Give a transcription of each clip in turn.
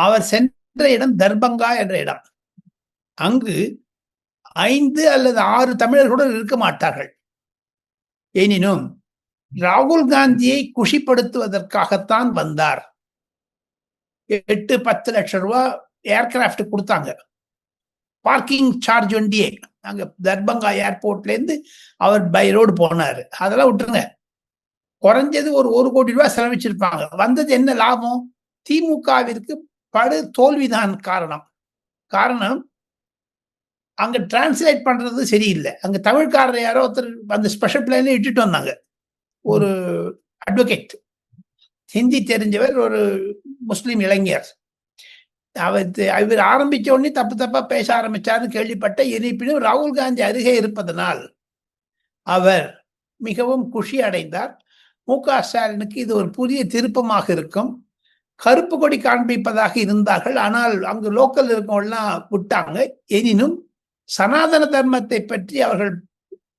அவர் சென்ற இடம் தர்பங்கா என்ற இடம். அங்கு 5 அல்லது 6 தமிழர்களுடன் இருக்க மாட்டார்கள். எனினும் ராகுல் காந்தியை குஷிப்படுத்துவதற்காகத்தான் வந்தார். 8-10 லட்சம் ரூபாய் ஏர்கிராப்ட் கொடுத்தாங்க. பார்க்கிங் சார்ஜ் வண்டியே அங்க தர்பங்கா ஏர்போர்ட்ல இருந்து அவர் பை ரோடு போனாரு. அதெல்லாம் விட்டுருங்க. குறைஞ்சது ஒரு 1 கோடி ரூபாய் செலவிச்சிருப்பாங்க. வந்தது என்ன லாபம்? திமுகவிற்கு படு தோல்விதான் காரணம் அங்க டிரான்ஸ்லேட் பண்றது சரியில்லை. அங்க தமிழ்காரர் யாரோ ஒருத்தர் அந்த ஸ்பெஷல் பிளேன்ல இட்டுட்டு வந்தாங்க. ஒரு அட்வொகேட், ஹிந்தி தெரிஞ்சவர், ஒரு முஸ்லிம் இளைஞர். அவர் ஆரம்பிச்ச உடனே தப்பா பேச ஆரம்பிச்சாருன்னு கேள்விப்பட்ட. இருப்பினும் ராகுல் காந்தி அருகே இருப்பதனால் அவர் மிகவும் குஷி அடைந்தார். மு.க. ஸ்டாலினுக்கு இது ஒரு புதிய திருப்பமாக இருக்கும். கருப்பு கொடி காண்பிப்பதாக இருந்தார்கள். ஆனால் அங்கு லோக்கல் இருக்கவங்கலாம் விட்டாங்க. எனினும் சனாதன தர்மத்தை பற்றி அவர்கள்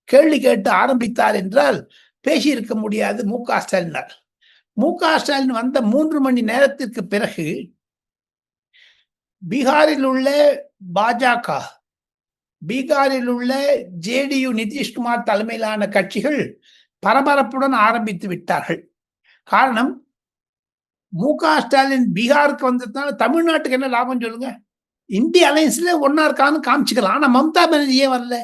கேள்வி கேட்டு ஆரம்பித்தார் என்றால் பேசியிருக்க முடியாது மு.க. ஸ்டாலினார். மு.க. ஸ்டாலின் வந்த 3 மணி நேரத்திற்கு பிறகு பீகாரில் உள்ள பாஜக, பீகாரில் உள்ள ஜேடியு நிதிஷ்குமார் தலைமையிலான கட்சிகள் பரபரப்புடன் ஆரம்பித்து விட்டார்கள். காரணம், மு.க. ஸ்டாலின் பீகாருக்கு வந்ததுனால தமிழ்நாட்டுக்கு என்ன லாபம் சொல்லுங்க? இந்திய அலையன்ஸ்ல ஒன்னா இருக்கான்னு காமிச்சுக்கலாம். ஆனா மம்தா பானர்ஜி ஏன் வரல?